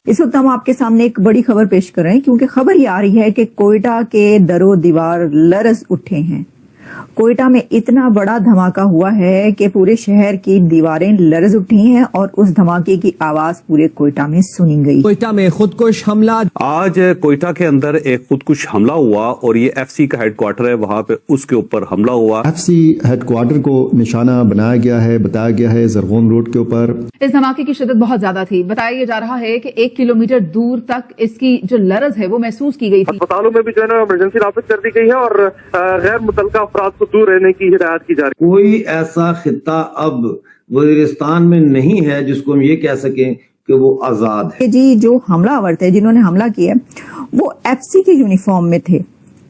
इस वक्त हम आपके सामने एक बड़ी खबर पेश कर रहे हैं क्योंकि खबर ये आ रही है कि कोयटा के दरो दीवार लरज उठे हैं। कोयटा में इतना बड़ा धमाका हुआ है कि पूरे शहर की दीवारें लरज उठी हैं और उस धमाके की आवाज पूरे कोयटा में सुनी गई। कोयटा में खुदकुश हमला। आज कोयटा के अंदर एक खुदकुश हमला हुआ और ये एफसी का हेडक्वार्टर है, वहाँ पे उसके ऊपर हमला हुआ। एफसी हेडक्वार्टर को निशाना बनाया गया है, बताया गया है जरगोन रोड के ऊपर। इस धमाके की शिद्दत बहुत ज्यादा थी। बताया जा रहा है कि 1 किलोमीटर दूर तक इसकी जो लरज है वो महसूस की गई थी। अस्पतालों में भी जो है ना इमरजेंसी नाफिज कर दी गई है और गैर मुतल्लका अफराद को दूर रहने की हिदायत की जा रही है। कोई ऐसा खित्ता अब वजीरिस्तान में नहीं है जिसको हम ये कह सकें कि वो आजाद है। जी जो हमलावर थे, जिन्होंने हमला किया, वो एफसी के यूनिफॉर्म में थे,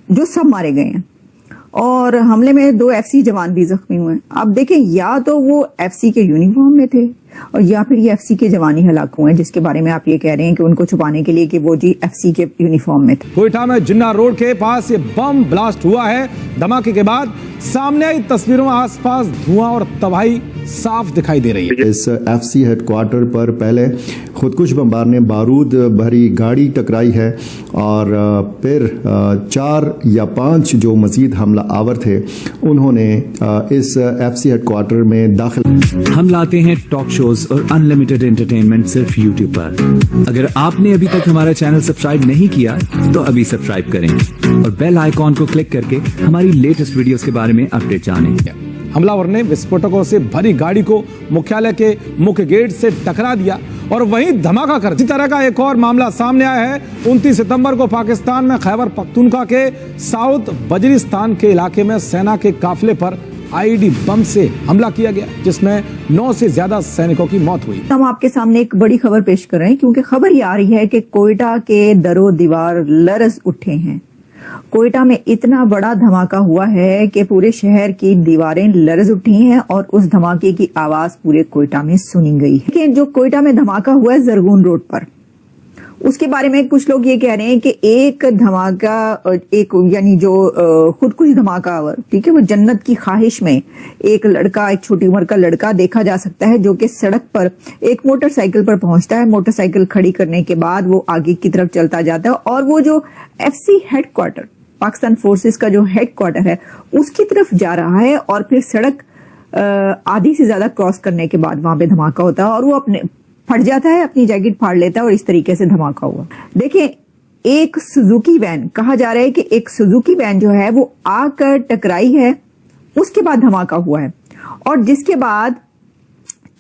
जो सब मारे गए हैं और हमले में 2 एफसी जवान भी जख्मी हुए। अब देखें, या तो वो एफसी के यूनिफॉर्म में थे और या फिर ये एफसी के जवान ही हलाक हुए हैं, जिसके बारे में आप ये कह रहे हैं कि उनको छुपाने के लिए कि वो जी एफसी के यूनिफॉर्म में थे। कोयटा में जिन्ना रोड के पास ये बम ब्लास्ट हुआ है। धमाके के बाद सामने आई तस्वीरों में आसपास धुआं और तबाही साफ दिखाई दे रही है। इस एफसी हेडक्वार्टर पर पहले खुदकुश बमबार ने बारूद भरी गाड़ी टकराई है और फिर 4 या 5 जो मजीद हमला आवर थे उन्होंने इस एफसी हेडक्वार्टर में दाखिल। हम लाते हैं टॉक शोज और अनलिमिटेड एंटरटेनमेंट सिर्फ यूट्यूब पर। अगर आपने अभी तक हमारा चैनल सब्सक्राइब नहीं किया तो अभी सब्सक्राइब करें और बेल आइकॉन को क्लिक करके हमारी लेटेस्ट वीडियोस के बारे में अपडेट जानें। हमलावर ने विस्फोटकों से भरी गाड़ी को मुख्यालय के मुख्य गेट से टकरा दिया और वहीं धमाका कर। इसी तरह का एक और मामला सामने आया है। 29 सितंबर को पाकिस्तान में खैबर पख्तूनख्वा के साउथ वजीरिस्तान के इलाके में सेना के काफिले पर आईडी बम से हमला किया गया, जिसमें 9 से ज्यादा सैनिकों की मौत हुई। हम आपके सामने एक बड़ी खबर पेश कर रहे हैं क्योंकि खबर ये आ रही है कि कोयटा के दरो दीवार लरज उठे हैं। कोयटा में इतना बड़ा धमाका हुआ है कि पूरे शहर की दीवारें लरज उठी हैं और उस धमाके की आवाज पूरे कोयटा में सुनी गई है। कि जो कोयटा में धमाका हुआ है जरगोन रोड पर, उसके बारे में कुछ लोग ये कह रहे हैं कि एक धमाका, एक यानी जो खुदकुश धमाका, ठीक है, वो जन्नत की ख्वाहिश में एक लड़का, एक छोटी उम्र का लड़का देखा जा सकता है जो कि सड़क पर एक मोटरसाइकिल पर पहुंचता है। मोटरसाइकिल खड़ी करने के बाद वो आगे की तरफ चलता जाता है और वो जो एफसी हेडक्वार्टर, पाकिस्तान फोर्सेस का जो हेडक्वार्टर है, उसकी तरफ जा रहा है और फिर सड़क आधी से ज्यादा क्रॉस करने के बाद वहां पे धमाका होता है और वो अपने फट जाता है, अपनी जैकेट फाड़ लेता है और इस तरीके से धमाका हुआ। देखिए, एक सुजुकी वैन, कहा जा रहा है कि एक सुजुकी वैन जो है वो आकर टकराई है, उसके बाद धमाका हुआ है और जिसके बाद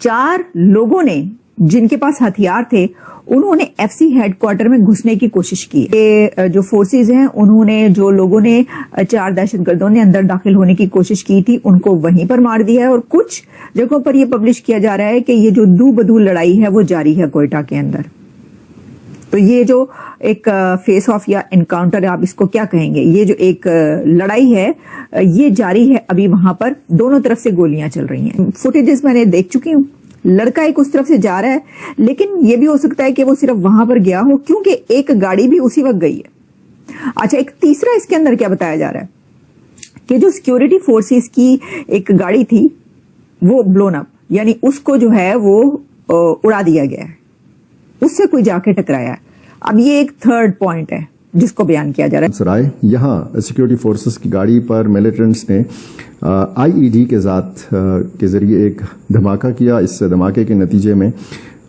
4 लोगों ने, जिनके पास हथियार थे, उन्होंने एफसी हेडक्वार्टर में घुसने की कोशिश की। ये जो फोर्सेस हैं, उन्होंने, जो लोगों ने, 4 दहशतगर्दों ने अंदर दाखिल होने की कोशिश की थी, उनको वहीं पर मार दिया है और कुछ जगहों पर यह पब्लिश किया जा रहा है कि ये जो दू बदू लड़ाई है वो जारी है कोयटा के अंदर। तो ये जो एक फेस ऑफ या एनकाउंटर, आप इसको क्या कहेंगे, ये जो एक लड़ाई है ये जारी है। अभी वहां पर दोनों तरफ से गोलियां चल रही हैं। फुटेजेस मैंने देख चुकी हूँ। लड़का एक उस तरफ से जा रहा है, लेकिन ये भी हो सकता है कि वो सिर्फ वहां पर गया हो क्योंकि एक गाड़ी भी उसी वक्त गई है। अच्छा, एक तीसरा इसके अंदर क्या बताया जा रहा है कि जो सिक्योरिटी फोर्सेस की एक गाड़ी थी वो ब्लोन अप, यानी उसको जो है वो उड़ा दिया गया है, उससे कोई जाके टकराया है। अब ये एक थर्ड पॉइंट है जिसको बयान किया जा रहा है। सराय यहाँ सिक्योरिटी फोर्सेस की गाड़ी पर मिलिटेंट्स ने आईईडी के ज़ात के जरिए एक धमाका किया। इस धमाके के नतीजे में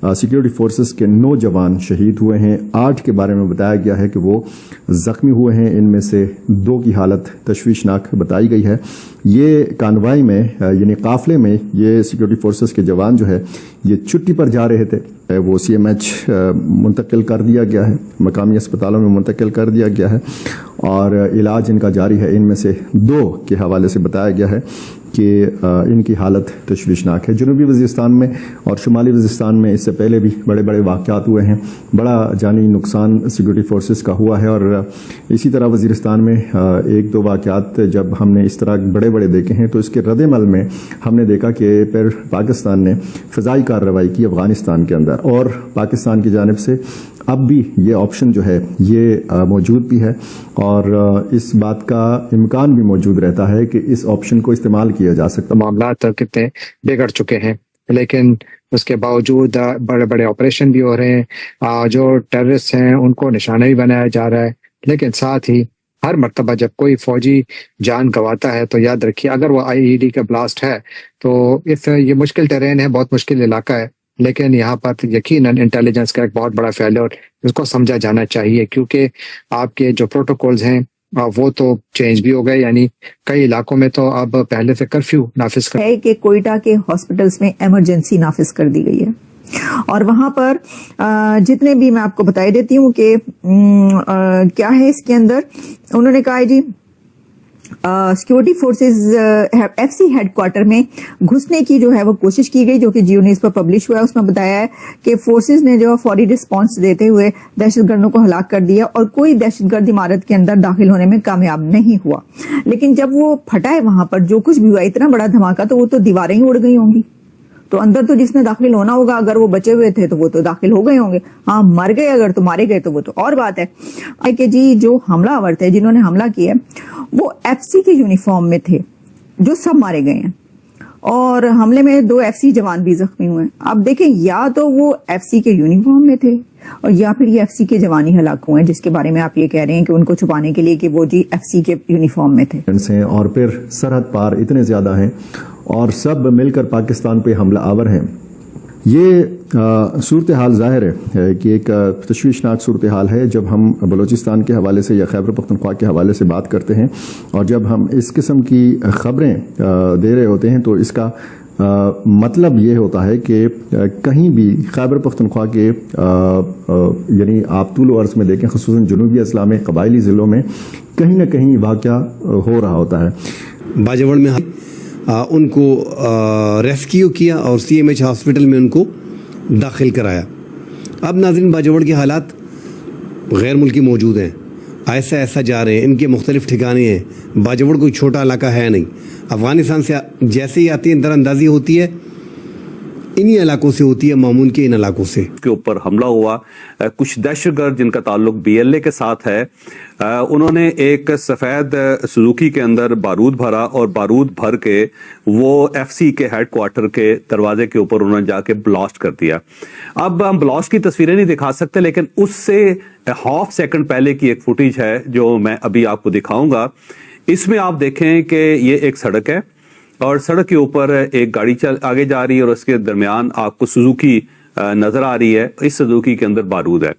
सिक्योरिटी फोर्सेस के 9 जवान शहीद हुए हैं। 8 के बारे में बताया गया है कि वो जख्मी हुए हैं। इनमें से 2 की हालत तशवीशनाक बताई गई है। ये कानवाई में, यानी काफले में, ये सिक्योरिटी फोर्सेस के जवान जो है ये छुट्टी पर जा रहे थे। वो सीएमएच मुंतकिल कर दिया गया है, मकामी अस्पतालों में मुंतकिल कर दिया गया है और इलाज इनका जारी है। इनमें से 2 के हवाले से बताया गया है कि इनकी हालत तशवीशनाक है। जनूबी वज़ीरिस्तान में और शुमाली वज़ीरिस्तान में इससे पहले भी बड़े बड़े वाक़यात हुए हैं। बड़ा जानी नुकसान सिक्योरिटी फोर्सेस का हुआ है और इसी तरह वज़ीरिस्तान में 1-2 वाक़यात जब हमने इस तरह बड़े बड़े देखे हैं तो इसके रद्द-ए-अमल में हमने देखा कि फिर पाकिस्तान ने फ़िज़ाई कार्रवाई की अफ़गानिस्तान के अंदर और पाकिस्तान की जानिब से अब भी ये ऑप्शन जो है ये मौजूद भी है और इस बात का इम्कान भी मौजूद रहता है कि इस ऑप्शन को इस्तेमाल किया जा सकता है। मामला कितने बिगड़ चुके हैं لیکن اس کے باوجود بڑے بڑے آپریشن بھی ہو رہے ہیں، جو ٹیررسٹ ہیں ان کو نشانہ بھی بنایا جا رہا ہے، لیکن ساتھ ہی ہر مرتبہ جب کوئی فوجی جان گنواتا ہے تو یاد رکھیے اگر وہ IED کا بلاسٹ ہے تو یہ مشکل ٹرین ہے، بہت مشکل علاقہ ہے، لیکن یہاں پر یقیناً انٹیلیجنس کا ایک بہت بڑا فیلور اس کو سمجھا جانا چاہیے، کیونکہ آپ کے جو پروٹوکولز ہیں وہ تو چینج بھی ہو گئے، یعنی کئی علاقوں میں تو اب پہلے سے کرفیو نافذ ہے کہ کوئٹہ کے ہاسپٹلز میں ایمرجنسی نافذ کر دی گئی ہے، اور وہاں پر جتنے بھی میں آپ کو بتائی دیتی ہوں کہ کیا ہے اس کے اندر، انہوں نے کہا ہے جی security forces FC headquarter میں گھسنے کی جو ہے وہ کوشش کی گئی، جو کہ جیو نیوز پر پبلش ہوا ہے۔ اس میں بتایا ہے کہ فورسز نے جو فوری رسپانس دیتے ہوئے دہشت گردوں کو ہلاک کر دیا اور کوئی دہشت گرد عمارت کے اندر داخل ہونے میں کامیاب نہیں ہوا، لیکن جب وہ پھٹا ہے وہاں پر جو کچھ بھی ہوا اتنا بڑا دھماکہ تو وہ تو دیواریں ہی اڑ گئی ہوں گی، تو اندر تو جس نے داخل ہونا ہوگا اگر وہ بچے ہوئے تھے تو وہ تو داخل ہو گئے ہوں گے، ہاں مر گئے اگر تو مارے گئے تو وہ تو اور بات ہے کہ جی جو حملہ آور تھے جنہوں نے حملہ کیا وہ FC کے یونیفارم میں تھے، جو سب مارے گئے ہیں، اور حملے میں 2 FC جوان بھی زخمی ہوئے ہیں۔ اب دیکھیں یا تو وہ FC کے یونیفارم میں تھے اور یا پھر یہ FC کے جوانی ہلاک ہوئے ہیں، جس کے بارے میں آپ یہ کہہ رہے ہیں کہ ان کو چھپانے کے لیے کہ وہ جی FC کے یونیفارم میں تھے، اور پھر سرحد پار اتنے زیادہ ہیں اور سب مل کر پاکستان پہ حملہ آور ہیں۔ یہ صورتحال ظاہر ہے کہ ایک تشویشناک صورتحال ہے جب ہم بلوچستان کے حوالے سے یا خیبر پختونخوا کے حوالے سے بات کرتے ہیں، اور جب ہم اس قسم کی خبریں دے رہے ہوتے ہیں تو اس کا مطلب یہ ہوتا ہے کہ کہیں بھی خیبر پختونخوا کے یعنی آپ طول و عرض میں دیکھیں، خصوصاً جنوبی اضلاع میں قبائلی ضلعوں میں کہیں نہ کہیں واقعہ ہو رہا ہوتا ہے۔ باجوڑ میں ان کو ریسکیو کیا اور CMH ہاسپٹل میں ان کو داخل کرایا۔ اب ناظرین باجوڑ کے حالات غیر ملکی موجود ہیں، ایسا جا رہے ہیں، ان کے مختلف ٹھکانے ہیں۔ باجوڑ کوئی چھوٹا علاقہ ہے نہیں، افغانستان سے جیسے ہی آتی ہے در اندازی ہوتی ہے، انہی علاقوں سے ہوتی ہے، معمون کے ان علاقوں سے۔ کے اوپر حملہ ہوا، کچھ دہشت گرد جن کا تعلق BLA کے ساتھ ہے، انہوں نے ایک سفید سوزوکی کے اندر بارود بھرا اور بارود بھر کے وہ FC کے ہیڈ کوارٹر کے دروازے کے اوپر انہوں نے جا کے بلاسٹ کر دیا۔ اب ہم بلاسٹ کی تصویریں نہیں دکھا سکتے، لیکن اس سے ہاف سیکنڈ پہلے کی ایک فوٹیج ہے جو میں ابھی آپ کو دکھاؤں گا۔ اس میں آپ دیکھیں کہ یہ ایک سڑک ہے اور سڑک کے اوپر ایک گاڑی آگے جا رہی ہے اور اس کے درمیان آپ کو سوزوکی نظر آ رہی ہے، اس سوزوکی کے اندر بارود ہے،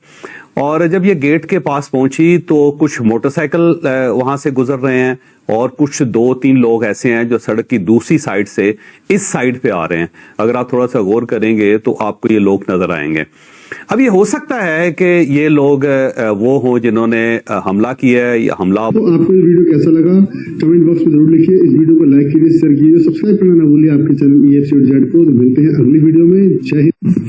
اور جب یہ گیٹ کے پاس پہنچی تو کچھ موٹر سائیکل وہاں سے گزر رہے ہیں اور کچھ 2-3 لوگ ایسے ہیں جو سڑک کی دوسری سائڈ سے اس سائڈ پہ آ رہے ہیں۔ اگر آپ تھوڑا سا غور کریں گے تو آپ کو یہ لوگ نظر آئیں گے۔ اب یہ ہو سکتا ہے کہ یہ لوگ وہ ہوں جنہوں نے حملہ کیا ہے یا حملہ۔ تو آپ کو یہ ویڈیو کیسا لگا کمنٹ باکس میں ضرور لکھیے، اس ویڈیو کو لائک کیجیے، شیئر کیجیے، سبسکرائب کرنا نہ بھولیے آپ کے چینل EFC.Z کو۔ ملتے ہیں اگلی ویڈیو میں، جے ہند۔